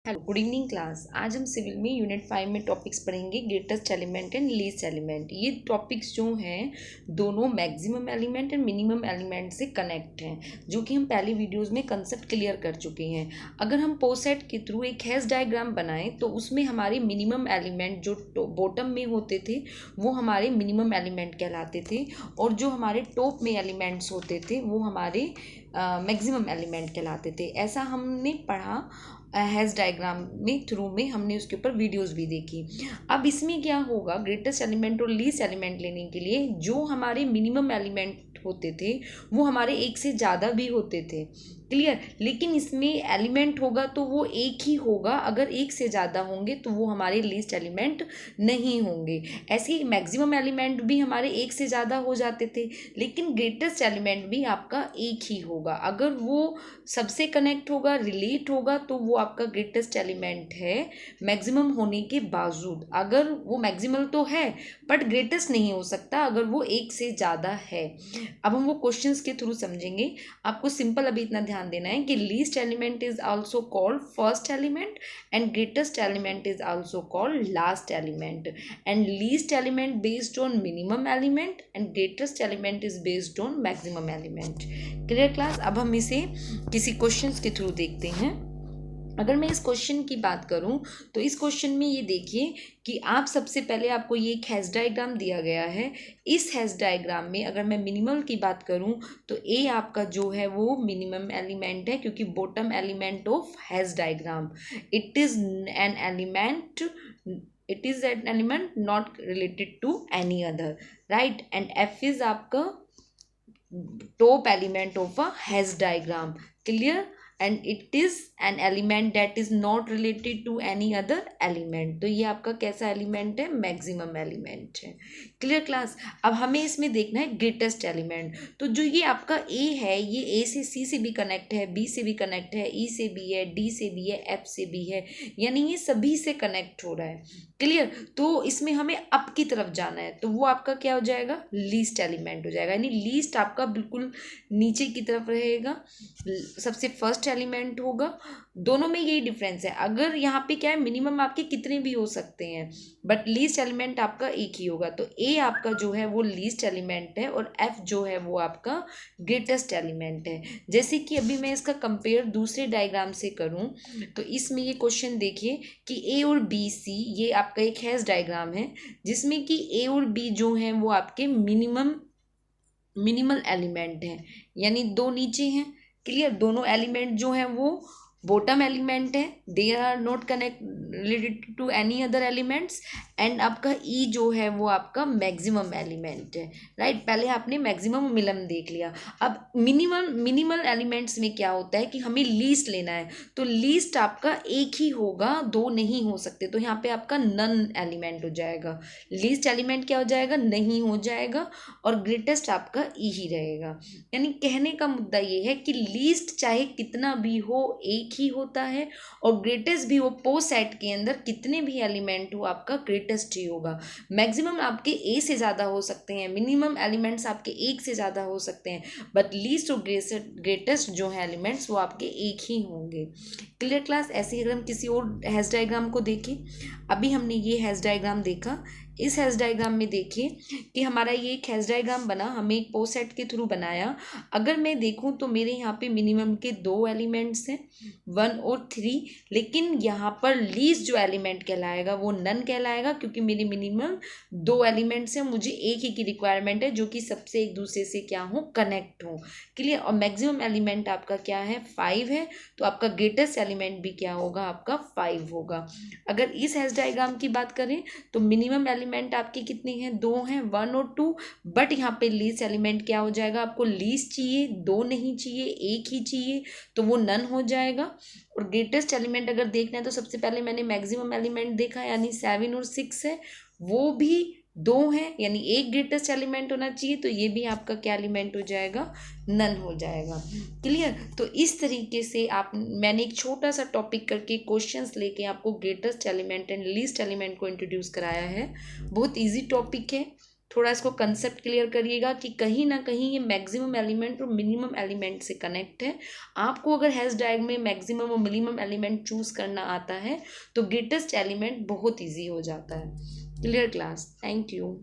Hello, good evening class. आज हम civil में यूनिट 5 में टॉपिक्स पढ़ेंगे, greatest element and least element. ये टॉपिक्स जो हैं दोनों maximum element and minimum element से कनेक्ट हैं, जो कि हम पहले वीडियोस में कंसेप्ट क्लियर कर चुके हैं। अगर हम पोसेट के थ्रू एक हैश डायग्राम बनाएं तो उसमें हमारे मिनिमम एलिमेंट जो बॉटम में होते थे वो हमारे मिनिमम एलिमेंट कहलाते थे, और जो हमारे टॉप में एलिमेंट्स होते थे वो हमारे मैक्सिमम एलिमेंट कहलाते थे। ऐसा हमने पढ़ा हैज़ डायग्राम में थ्रू में, हमने उसके ऊपर वीडियोस भी देखी। अब इसमें क्या होगा, ग्रेटेस्ट एलिमेंट और लीस्ट एलिमेंट लेने के लिए जो हमारे मिनिमम एलिमेंट होते थे वो हमारे एक से ज़्यादा भी होते थे, क्लियर। लेकिन इसमें एलिमेंट होगा तो वो एक ही होगा, अगर एक से ज़्यादा होंगे तो वो हमारे लीस्ट एलिमेंट नहीं होंगे। ऐसे ही मैक्सिमम एलिमेंट भी हमारे एक से ज़्यादा हो जाते थे, लेकिन ग्रेटेस्ट एलिमेंट भी आपका एक ही होगा। अगर वो सबसे कनेक्ट होगा, रिलेट होगा, तो वो आपका ग्रेटेस्ट एलिमेंट है मैक्सिमम होने के बावजूद। अगर वो मैक्सिमल तो है बट ग्रेटेस्ट नहीं हो सकता अगर वो एक से ज़्यादा है। अब हम वो क्वेश्चंस के थ्रू समझेंगे। आपको सिंपल अभी इतना ध्यान देना है कि least element is also called first element and greatest element is also called last element, and least element based on minimum element and greatest element is based on maximum element. Clear class. अब हम इसे किसी questions के through देखते हैं। अगर मैं इस क्वेश्चन की बात करूं तो इस क्वेश्चन में ये देखिए कि आप सबसे पहले आपको ये एक हैश डायग्राम दिया गया है। इस हैश डायग्राम में अगर मैं मिनिमल की बात करूं तो ए आपका जो है वो मिनिमम एलिमेंट है, क्योंकि bottom element of Hasse diagram it is an element, it is an element not related to any other, right. And F is आपका top element of a hash diagram, clear, and it is an element that is not related to any other element। तो ये आपका कैसा element है, maximum element है। Clear class. अब हमें इसमें देखना है ग्रेटेस्ट एलिमेंट। तो जो ये आपका ए है, ये ए से सी से भी कनेक्ट है, बी से भी कनेक्ट है, ई से भी है, डी से भी है, एफ से भी है, यानी ये सभी से कनेक्ट हो रहा है, क्लियर। तो इसमें हमें अप की तरफ जाना है, तो वो आपका क्या हो जाएगा, लीस्ट एलिमेंट हो जाएगा, यानी लीस्ट आपका बिल्कुल नीचे की तरफ रहेगा, सबसे फर्स्ट एलिमेंट होगा। दोनों में यही डिफरेंस है। अगर यहाँ पे क्या है, मिनिमम आपके कितने भी हो सकते हैं बट लीस्ट एलिमेंट आपका एक ही होगा। तो ए आपका जो है वो लीस्ट एलिमेंट है और एफ जो है वो आपका ग्रेटेस्ट एलिमेंट है। जैसे कि अभी मैं इसका कंपेयर दूसरे डायग्राम से करूँ तो इसमें ये क्वेश्चन देखिए कि ए और बी सी, ये आपका एक हैश डायग्राम है जिसमें कि ए और बी जो हैं वो आपके मिनिमल एलिमेंट हैं, यानी दो नीचे हैं, क्लियर। दोनों एलिमेंट जो हैं वो बॉटम एलिमेंट है, they are not connect related to any other elements. And आपका ई जो है वो आपका मैक्सिमम एलिमेंट है, राइट। पहले आपने मैक्सिमम मिनिमम देख लिया। अब मिनिमल एलिमेंट्स में क्या होता है कि हमें लीस्ट लेना है, तो लीस्ट आपका एक ही होगा, दो नहीं हो सकते। तो यहाँ पे आपका नन एलिमेंट हो जाएगा, लीस्ट एलिमेंट क्या हो जाएगा, नहीं हो जाएगा, और ग्रेटेस्ट आपका ई ही रहेगा। यानी कहने का मुद्दा ये है कि लीस्ट चाहे कितना भी हो एक ही होता है, और ग्रेटेस्ट भी वो पो सेट के अंदर कितने भी एलिमेंट हो आपका ग्रेटेस्ट ही होगा। मैक्सिमम आपके ए से ज़्यादा हो सकते हैं, मिनिमम एलिमेंट्स आपके एक से ज़्यादा हो सकते हैं, बट लीस्ट और ग्रेटेस्ट जो है एलिमेंट्स वो आपके एक ही होंगे। Clear class. ऐसे ही अगर हम किसी और हैश डायग्राम को देखें, अभी हमने ये हैश डायग्राम देखा। इस हैश डायग्राम में देखिए कि हमारा ये एक हैश डायग्राम बना, हमें एक पो सेट के थ्रू बनाया। अगर मैं देखूं तो मेरे यहाँ पे मिनिमम के दो एलिमेंट्स हैं, 1 और 3, लेकिन यहाँ पर लीस्ट जो एलिमेंट कहलाएगा वो नन कहलाएगा, क्योंकि मेरे मिनिमम दो एलिमेंट्स हैं, मुझे एक ही की रिक्वायरमेंट है जो कि सबसे एक दूसरे से क्या हो, कनेक्ट हो, क्लियर। और मैक्सिमम एलिमेंट आपका क्या है, 5 है, तो आपका ग्रेटेस्ट एलिमेंट भी क्या होगा, आपका 5 होगा। अगर इस हैश डायग्राम की बात करें तो मिनिमम एलिमेंट आपके कितने हैं, 2 हैं, 1 और 2, बट यहाँ पे लीस्ट एलिमेंट क्या हो जाएगा, आपको लीस्ट चाहिए, दो नहीं चाहिए, एक ही चाहिए, तो वो नन हो जाएगा। और ग्रेटेस्ट एलिमेंट अगर देखना है तो सबसे पहले मैंने मैक्सिमम एलिमेंट देखा, यानी 7 और 6 है, वो भी दो हैं, यानी एक ग्रेटेस्ट एलिमेंट होना चाहिए, तो ये भी आपका क्या एलिमेंट हो जाएगा, नन हो जाएगा, क्लियर। तो इस तरीके से आप, मैंने एक छोटा सा टॉपिक करके क्वेश्चंस लेके आपको greatest element and least element को इंट्रोड्यूस कराया है। बहुत इजी टॉपिक है, थोड़ा इसको कंसेप्ट क्लियर करिएगा कि कहीं ना कहीं ये मैक्सिमम एलिमेंट और मिनिमम एलिमेंट से कनेक्ट है। आपको अगर हेस डायग्राम में मैक्सिमम और मिनिमम एलिमेंट चूज करना आता है तो ग्रेटेस्ट एलिमेंट बहुत ईजी हो जाता है। Clear class? Thank you.